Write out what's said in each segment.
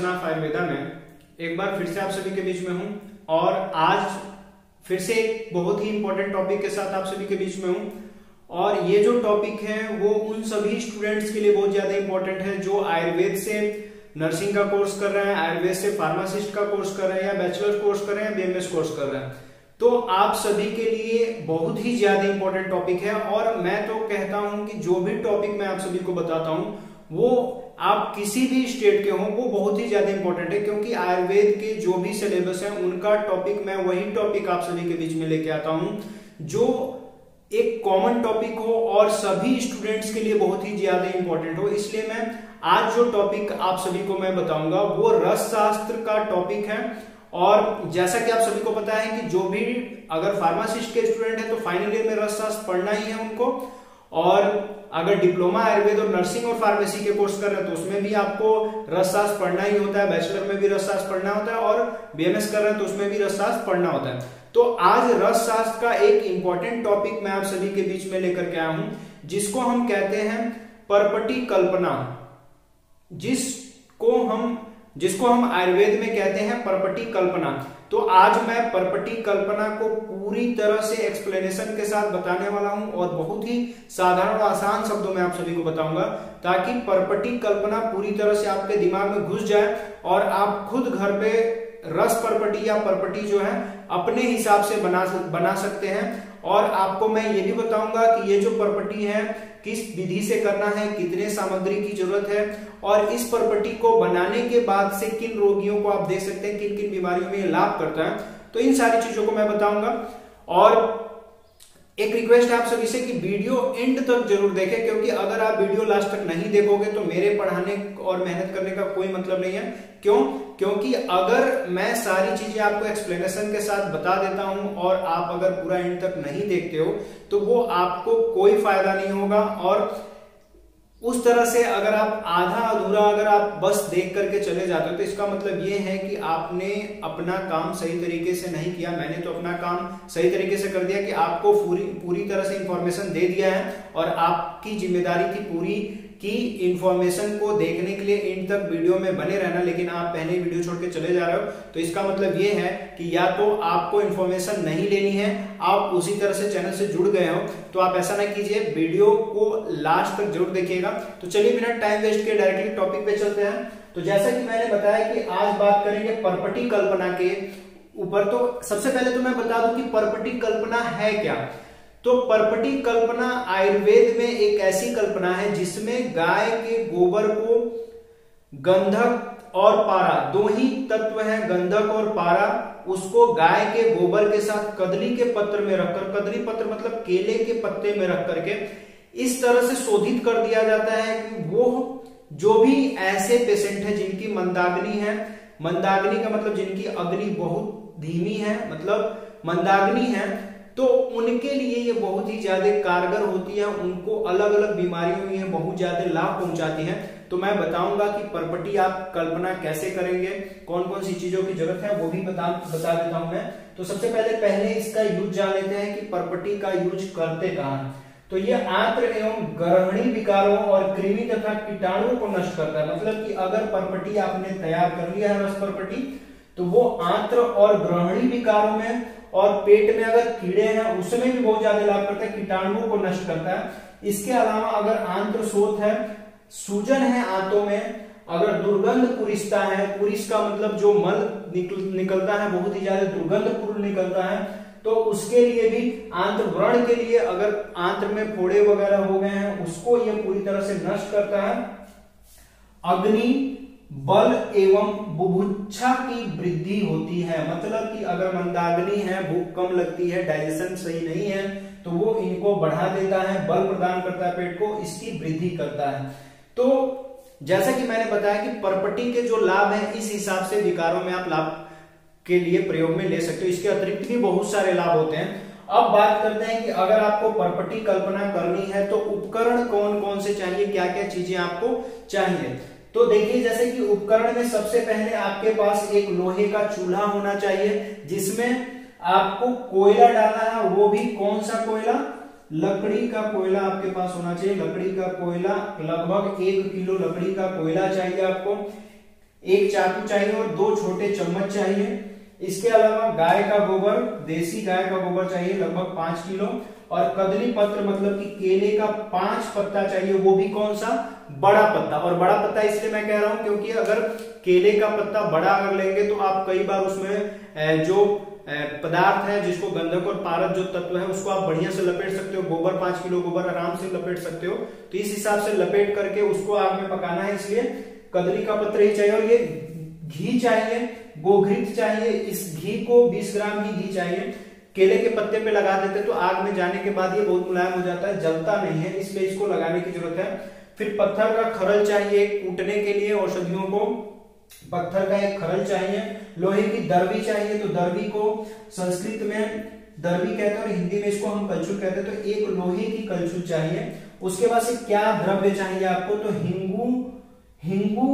Foundation of Ayurveda में एक बार फिर से आप सभी के बीच में हूं और आज फिर से एक बहुत ही इंपॉर्टेंट टॉपिक के साथ आप सभी के बीच में हूं। और ये जो टॉपिक है वो उन सभी स्टूडेंट्स के लिए बहुत ज्यादा इंपॉर्टेंट है जो आयुर्वेद से नर्सिंग का कोर्स कर रहे हैं, आयुर्वेद से फार्मासिस्ट का कोर्स कर रहे हैं, या बैचलर कोर्स कर रहे हैं, बीएमएस कोर्स कर रहे हैं। तो आप सभी के लिए बहुत ही ज्यादा इंपॉर्टेंट टॉपिक है। और मैं तो कहता हूं कि जो भी टॉपिक मैं आप सभी को बताता हूं वो आप किसी भी स्टेट के हो वो बहुत ही ज्यादा इंपॉर्टेंट है, क्योंकि आयुर्वेद के जो भी सिलेबस है उनका टॉपिक मैं वही टॉपिक आप सभी के बीच में लेके आता हूं जो एक कॉमन टॉपिक हो और सभी स्टूडेंट्स के लिए बहुत ही ज्यादा इंपॉर्टेंट हो। इसलिए मैं आज जो टॉपिक आप सभी को मैं बताऊंगा वो रस शास्त्र का टॉपिक है। और जैसा कि आप सभी को पता है कि जो भी अगर फार्मासिस्ट के स्टूडेंट है तो फाइनल ईयर में रस शास्त्र पढ़ना ही है उनको, और अगर डिप्लोमा आयुर्वेद और नर्सिंग और फार्मेसी के कोर्स कर रहे हैं तो उसमें भी आपको रस शास्त्र पढ़ना ही होता है, बैचलर में भी रस शास्त्र पढ़ना होता है और बीएमएस कर रहे हैं तो उसमें भी रस शास्त्र पढ़ना होता है। तो आज रस शास्त्र का एक इंपॉर्टेंट टॉपिक मैं आप सभी के बीच में लेकर के आया हूं जिसको हम कहते हैं परपटी कल्पना, जिसको हम आयुर्वेद में कहते हैं परपटी कल्पना। तो आज मैं परपटी कल्पना को पूरी तरह से एक्सप्लेनेशन के साथ बताने वाला हूं और बहुत ही साधारण और आसान शब्दों में आप सभी को बताऊंगा ताकि परपटी कल्पना पूरी तरह से आपके दिमाग में घुस जाए और आप खुद घर पे रस परपटी या परपटी जो है अपने हिसाब से बना सकते हैं। और आपको मैं ये भी बताऊंगा कि ये जो परपटी है किस विधि से करना है, कितने सामग्री की जरूरत है, और इस परपटी को बनाने के बाद से किन रोगियों को आप दे सकते हैं, किन किन बीमारियों में ये लाभ करता है। तो इन सारी चीजों को मैं बताऊंगा। और एक रिक्वेस्ट है आप सभी से कि वीडियो एंड तक जरूर देखें, क्योंकि अगर आप वीडियो लास्ट तक नहीं देखोगे तो मेरे पढ़ाने और मेहनत करने का कोई मतलब नहीं है। क्यों? क्योंकि अगर मैं सारी चीजें आपको एक्सप्लेनेशन के साथ बता देता हूं और आप अगर पूरा एंड तक नहीं देखते हो तो वो आपको कोई फायदा नहीं होगा। और उस तरह से अगर आप आधा अधूरा अगर आप बस देख करके चले जाते हो तो इसका मतलब ये है कि आपने अपना काम सही तरीके से नहीं किया। मैंने तो अपना काम सही तरीके से कर दिया कि आपको पूरी तरह से इंफॉर्मेशन दे दिया है और आपकी जिम्मेदारी थी पूरी कि इंफॉर्मेशन को देखने के लिए इन तक वीडियो में बने रहना, लेकिन आप पहले वीडियो छोड़ के चले जा रहे हो। तो इसका मतलब ये है कि या तो आपको इंफॉर्मेशन नहीं लेनी है, आप उसी तरह से चैनल से जुड़ गए हो, तो आप ऐसा ना कीजिए, वीडियो को लास्ट तक जरूर देखिएगा। तो चलिए बिना टाइम वेस्ट किए डायरेक्टली टॉपिक पे चलते हैं। तो जैसा कि मैंने बताया कि आज बात करेंगे परपटी कल्पना के ऊपर। तो सबसे पहले तो मैं बता दूं कि परपटी कल्पना है क्या। तो परपटी कल्पना आयुर्वेद में एक ऐसी कल्पना है जिसमें गाय के गोबर को गंधक और पारा, दो ही तत्व हैं, गंधक और पारा, उसको गाय के गोबर के साथ कदली के पत्र में रखकर, कदली पत्र मतलब केले के पत्ते में रख करके इस तरह से शोधित कर दिया जाता है कि वो जो भी ऐसे पेशेंट है जिनकी मंदाग्नि है, मंदाग्नि का मतलब जिनकी अग्नि बहुत धीमी है, मतलब मंदाग्नि है, तो उनके लिए ये बहुत ही ज्यादा कारगर होती है, उनको अलग अलग बीमारियों में बहुत ज्यादा लाभ पहुंचाती है। तो मैं बताऊंगा कि परपटी आप कल्पना कैसे करेंगे, कौन कौन सी चीजों की जरूरत है वो भी बता देता हूं मैं। तो सबसे पहले इसका यूज जान लेते हैं कि परपटी का यूज करते कहां है। तो ये आंत्र एवं ग्रहणी विकारों और कृमि तथा कीटाणुओं को नष्ट करता है। मतलब कि अगर परपटी आपने तैयार कर लिया है रस परपटी तो वो आंत्र और ग्रहणी विकारों में और पेट में अगर कीड़े हैं उसमें भी बहुत ज्यादा लाभ करता है, कीटाणुओं को नष्ट करता है। इसके अलावा अगर आंत्र शोथ है, सूजन है आंतों में, अगर दुर्गंध पुरिस्ता है, पुरिस का मतलब जो मल निकलता है बहुत ही ज्यादा दुर्गंधपूर्ण निकलता है, तो उसके लिए भी आंत्र व्रण के लिए अगर आंत्र में फोड़े वगैरह हो गए हैं उसको ये पूरी तरह से नष्ट करता है। अग्नि बल एवं बुभुक्षा की वृद्धि होती है, मतलब कि अगर मंदाग्नि है, भूख कम लगती है, डाइजेशन सही नहीं है तो वो इनको बढ़ा देता है, बल प्रदान करता है पेट को, इसकी वृद्धि करता है। तो जैसा कि मैंने बताया कि परपटी के जो लाभ है इस हिसाब से विकारों में आप लाभ के लिए प्रयोग में ले सकते हो। इसके अतिरिक्त भी बहुत सारे लाभ होते हैं। अब बात करते हैं कि अगर आपको परपटी कल्पना करनी है तो उपकरण कौन कौन से चाहिए, क्या क्या चीजें आपको चाहिए। तो देखिए जैसे कि उपकरण में सबसे पहले आपके पास एक लोहे का चूल्हा होना चाहिए जिसमें आपको कोयला डालना है, वो भी कौन सा कोयला, लकड़ी का कोयला आपके पास होना चाहिए। लकड़ी का कोयला लगभग 1 किलो लकड़ी का कोयला चाहिए आपको। एक चाकू चाहिए और 2 छोटे चम्मच चाहिए। इसके अलावा गाय का गोबर, देसी गाय का गोबर चाहिए लगभग 5 किलो, और कदली पत्र मतलब कि केले का 5 पत्ता चाहिए, वो भी कौन सा, बड़ा पत्ता। और बड़ा पत्ता इसलिए मैं कह रहा हूं क्योंकि अगर केले का पत्ता बड़ा अगर लेंगे तो आप कई बार उसमें जो पदार्थ है जिसको गंधक और पारद जो तत्व है उसको आप बढ़िया से लपेट सकते हो। गोबर 5 किलो गोबर आराम से लपेट सकते हो, तो इस हिसाब से लपेट करके उसको आग में पकाना है, इसलिए कदली का पत्र ही चाहिए। और ये घी चाहिए, गोघृत चाहिए, इस घी को 20 ग्राम ही घी चाहिए। केले के पत्ते पे लगा देते तो आग में जाने के बाद ये बहुत मुलायम हो जाता है, जलता नहीं है, इसलिए इसको लगाने की जरूरत है। फिर पत्थर का खरल चाहिए कूटने के लिए औषधियों को, पत्थर का एक खरल चाहिए। लोहे की दरबी चाहिए, तो दरबी को संस्कृत में दरबी कहते हैं और हिंदी में इसको हम कलछुल कहते हैं, तो एक लोहे की कलछुल चाहिए। उसके बाद से क्या द्रव्य चाहिए आपको, तो हिंगू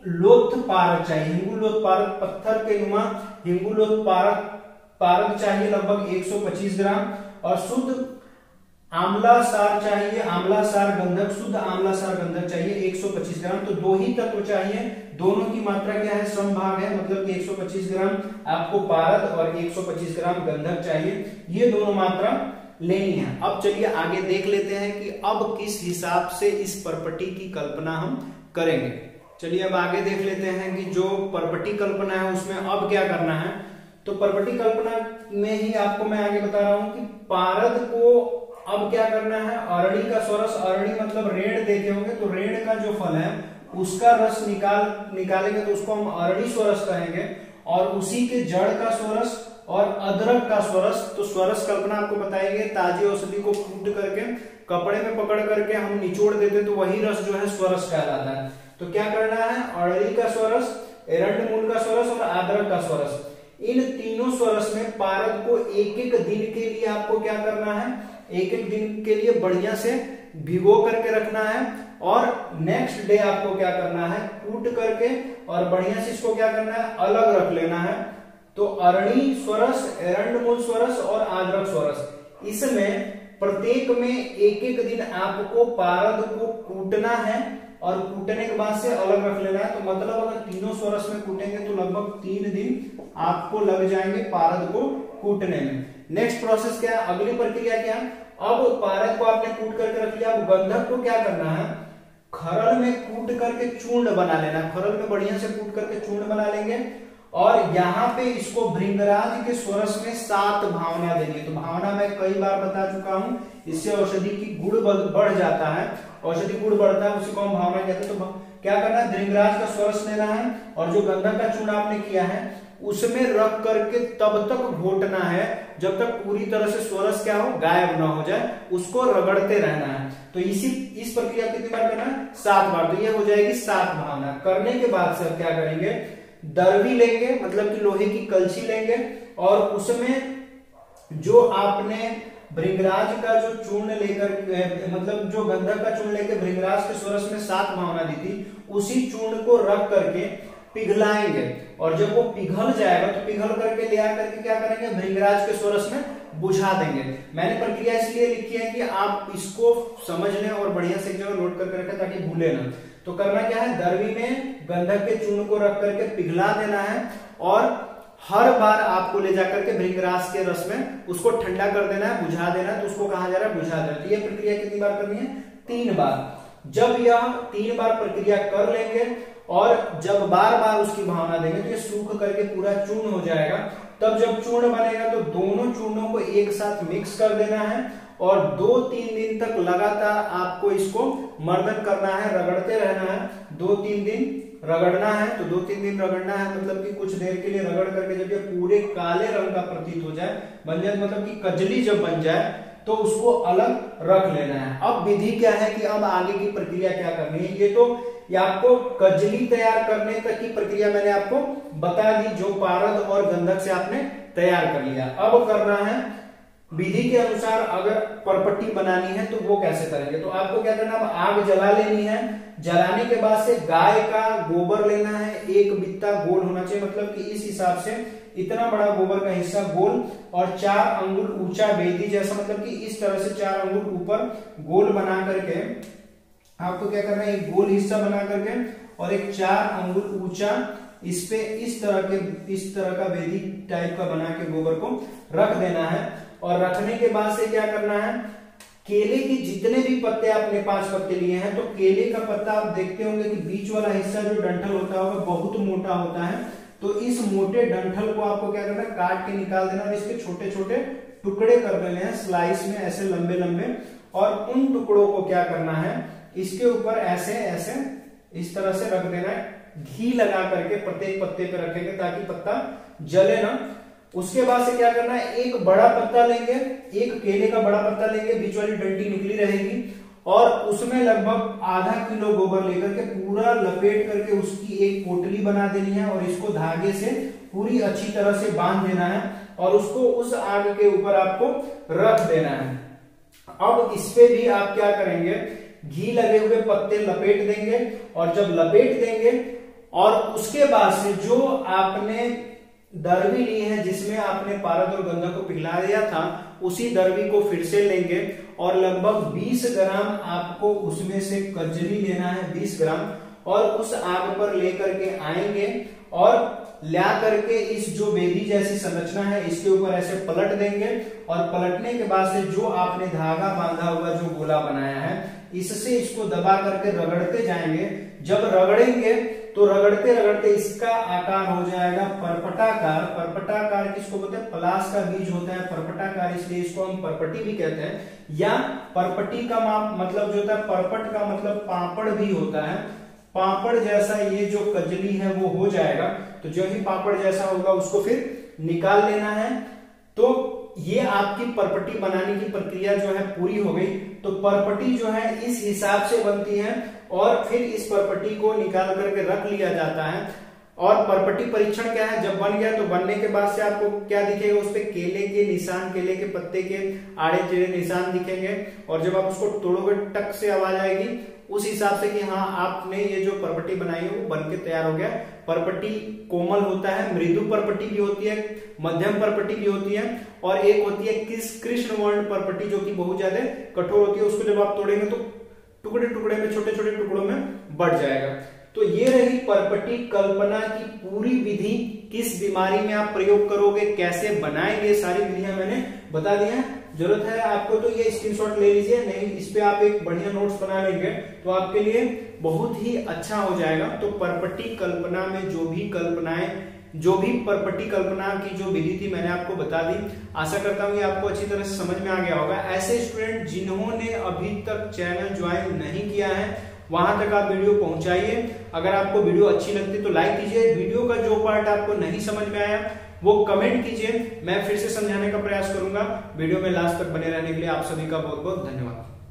लोथ पारक चाहिए। हिंगू लोथ पारक पत्थर के नुमा हिंगू लोथ पारक चाहिए लगभग 125 ग्राम। और शुद्ध आंवला सार चाहिए, आंवला सार गंधक, शुद्ध आंवला सार गंधक चाहिए 125 ग्राम। तो 2 ही तत्व चाहिए, दोनों की मात्रा क्या है, समभाग है, मतलब कि 125 ग्राम आपको पारद और 125 ग्राम गंधक चाहिए, ये दोनों मात्रा लेनी है। अब चलिए आगे देख लेते हैं कि अब किस हिसाब से इस परपटी की कल्पना हम करेंगे। चलिए अब आगे देख लेते हैं कि जो परपटी कल्पना है उसमें अब क्या करना है। तो परपटी कल्पना में ही आपको मैं आगे बता रहा हूं कि पारद को अब क्या करना है, अरणी का स्वरस, अरणी मतलब रेड़ देखे होंगे, तो रेड़ का जो फल है उसका रस निकालेंगे तो उसको हम अरणी स्वरस कहेंगे। और उसी के जड़ का स्वरस और अदरक का स्वरस, तो स्वरस कल्पना आपको बताएंगे, ताजी औषधि को कूट करके कपड़े में पकड़ करके हम निचोड़ देते तो वही रस जो है स्वरस कहलाता है। तो क्या करना है, अरणी का स्वरस, एरंड मूल का स्वरस और अदरक का स्वरस, इन तीनों स्वरस में पारद को एक एक दिन के लिए आपको क्या करना है, एक एक दिन के लिए बढ़िया से भिगो करके रखना है। और नेक्स्ट डे आपको क्या करना है, कूट करके और बढ़िया से इसको क्या करना है, अलग रख लेना है। तो अरणी स्वरस, एरंड मूल स्वरस और अदरक स्वरस, इसमें प्रत्येक में एक एक दिन आपको पारद को कूटना है और कूटने के बाद से अलग रख लेना है। तो मतलब अगर तीनों स्वरस में कूटेंगे तो लगभग 3 दिन आपको लग जाएंगे पारद को कूटने में। नेक्स्ट प्रोसेस क्या है, अगली प्रक्रिया क्या है, अब पारद को आपने कूट करके रख लिया, अब गंधक को क्या करना है, खरल में कूट करके चूर्ण बना लेना। खरल में बढ़िया से कूट करके चूर्ण बना लेंगे और यहाँ पे इसको भृंगराज के स्वरस में 7 भावना देंगे। तो भावना मैं कई बार बता चुका हूं, इससे औषधि की गुण बढ़ जाता है, औषधि गुण बढ़ता है, उसी को हम भावना कहते हैं। तो क्या करना है, भृंगराज का स्वरस लेना है और जो गंधक का चूर्ण आपने किया है उसमें रख करके तब तक घोटना है जब तक पूरी तरह से स्वरस क्या हो, गायब ना हो जाए, उसको रगड़ते रहना है। तो इस प्रक्रिया कितनी बार करना है, 7 बार। तो ये हो जाएगी 7 भावना। करने के बाद से क्या करेंगे, दरवी लेंगे मतलब कि लोहे की कलछी लेंगे और उसमें जो आपने भृंगराज का जो चूर्ण लेकर मतलब जो गंधक का चूर्ण लेकर भृंगराज के स्वरस में 7 भावना दी थी, उसी चूर्ण को रख करके पिघलाएंगे और जब वो पिघल जाएगा तो पिघल करके ले आकर के क्या करेंगे, भृंगराज के स्वरस में बुझा देंगे। मैंने प्रक्रिया इसलिए लिखी है कि आप इसको समझ लें और बढ़िया से जगह नोट करके रखें ताकि भूले ना। तो करना क्या है, दरवी में गंधक के चूर्ण को रख करके पिघला देना है और हर बार आपको ले जाकर के भृंगराज के रस में उसको ठंडा कर देना है, बुझा देना है। तो उसको कहा जा रहा है बुझा देना। तो ये प्रक्रिया कितनी बार करनी है, 3 बार। जब यह 3 बार प्रक्रिया कर लेंगे और जब बार बार उसकी भावना देंगे तो ये सूख करके पूरा चूर्ण हो जाएगा। तब जब चूर्ण बनेगा तो दोनों चूर्णों को एक साथ मिक्स कर देना है और 2-3 दिन तक लगातार आपको इसको मर्दन करना है, रगड़ते रहना है। 2-3 दिन रगड़ना है। तो 2-3 दिन रगड़ना है मतलब कि कुछ देर के लिए रगड़ करके जब ये पूरे काले रंग का प्रतीत हो जाए, बन जाए मतलब कि कजली जब बन जाए तो उसको अलग रख लेना है। अब विधि क्या है कि अब आगे की प्रक्रिया क्या करनी है, ये आपको कजली तैयार करने तक की प्रक्रिया मैंने आपको बता दी, जो पारद और गंधक से आपने तैयार कर लिया। अब करना है विधि के अनुसार, अगर परपट्टी बनानी है तो वो कैसे करेंगे। तो आपको क्या करना है, आग जला लेनी है। जलाने के बाद से गाय का गोबर लेना है, 1 बित्ता गोल होना चाहिए, मतलब कि इस हिसाब से इतना बड़ा गोबर का हिस्सा गोल और 4 अंगुल ऊंचा बेदी जैसा, मतलब कि इस तरह से 4 अंगुल ऊपर गोल बना करके आपको क्या करना है, एक गोल हिस्सा बना करके और एक 4 अंगुल ऊंचा इस पे इस तरह का बेदी टाइप का बना के गोबर को रख देना है। और रखने के बाद से क्या करना है, केले के जितने भी पत्ते, आपने 5 पत्ते लिए हैं, तो केले का पत्ता आप देखते होंगे कि बीच वाला हिस्सा जो डंठल होता होगा बहुत मोटा होता है। तो इस मोटे डंठल को आपको क्या करना है, काट के निकाल देना और इसके छोटे छोटे टुकड़े कर देने हैं स्लाइस में, ऐसे लंबे लंबे। और उन टुकड़ों को क्या करना है, इसके ऊपर ऐसे ऐसे इस तरह से रख देना है, घी लगा करके प्रत्येक पत्ते पे रखेंगे ताकि पत्ता जले ना। उसके बाद से क्या करना है, एक बड़ा पत्ता लेंगे, एक केले का बड़ा पत्ता लेंगे, बीच वाली डंडी निकली रहेगी, और उसमें लगभग आधा किलो गोबर लेकर के पूरा लपेट करके उसकी एक पोटली बना देनी है और इसको धागे से पूरी अच्छी तरह से बांध देना है और उसको उस आग के ऊपर आपको रख देना है। अब इस पे भी आप क्या करेंगे, घी लगे हुए पत्ते लपेट देंगे। और जब लपेट देंगे और उसके बाद से जो आपने दरवी ली है जिसमें आपने पारद और गंधा को पिघला दिया था, उसी दरवी को फिर से लेंगे और लगभग 20 ग्राम आपको उसमें से कजरी लेना है, 20 ग्राम, और उस आग पर लेकर के आएंगे और ला करके इस जो बेदी जैसी संरचना है इसके ऊपर ऐसे पलट देंगे। और पलटने के बाद से जो आपने धागा बांधा हुआ जो गोला बनाया है, इससे इसको दबा करके रगड़ते जाएंगे। जब रगड़ेंगे तो रगड़ते रगड़ते इसका आकार हो जाएगा परपटाकार। परपटाकार किसको बोलते हैं, पलाश का बीज होता है परपटाकार, इसलिए इसको हम परपटी भी कहते हैं। या परपटी का मतलब जो होता है, परपट का मतलब पापड़ भी होता है। पापड़ जैसा ये जो कजली है वो हो जाएगा। तो जो ही पापड़ जैसा होगा उसको फिर निकाल लेना है। तो ये आपकी परपटी बनाने की प्रक्रिया जो है पूरी हो गई। तो परपटी जो है इस हिसाब से बनती है और फिर इस परपटी को निकाल करके रख लिया जाता है। और परपटी परीक्षण क्या है, जब बन गया तो बनने के बाद से आपको क्या दिखेगा, उस पे केले के निशान, केले के पत्ते के आड़े टेढ़े निशान दिखेंगे। और जब आप उसको तोड़ोगे टक से आवाज आएगी, उस हिसाब से कि हाँ आपने ये जो परपटी बनाई है वो बनके तैयार हो गया। परपटी कोमल होता है, मृदु परपटी भी होती है, मध्यम परपटी भी होती है, और एक होती है कृष्ण वर्ण परपटी जो कि बहुत ज्यादा कठोर होती है। उसको जब आप तोड़ेंगे तो टुकड़े टुकड़े में, छोटे छोटे टुकड़ों में बढ़ जाएगा। तो ये रही परपटी कल्पना की पूरी विधि। किस बीमारी में आप प्रयोग करोगे, कैसे बनाएंगे, सारी विधियां मैंने बता दी है। जरूरत है आपको तो ये स्क्रीनशॉट ले लीजिए, नहीं इस पे आप एक बढ़िया नोट्स बना लेंगे तो आपके लिए बहुत ही अच्छा हो जाएगा। तो परपटी कल्पना में जो भी कल्पनाएं, जो भी परपटी कल्पना की जो विधि थी मैंने आपको बता दी। आशा करता हूँ ये आपको अच्छी तरह से समझ में आ गया होगा। ऐसे स्टूडेंट जिन्होंने अभी तक चैनल ज्वाइन नहीं किया है वहां तक आप वीडियो पहुंचाइए। अगर आपको वीडियो अच्छी लगती तो लाइक कीजिए। वीडियो का जो पार्ट आपको नहीं समझ में आया वो कमेंट कीजिए, मैं फिर से समझाने का प्रयास करूंगा। वीडियो में लास्ट तक बने रहने के लिए आप सभी का बहुत बहुत धन्यवाद।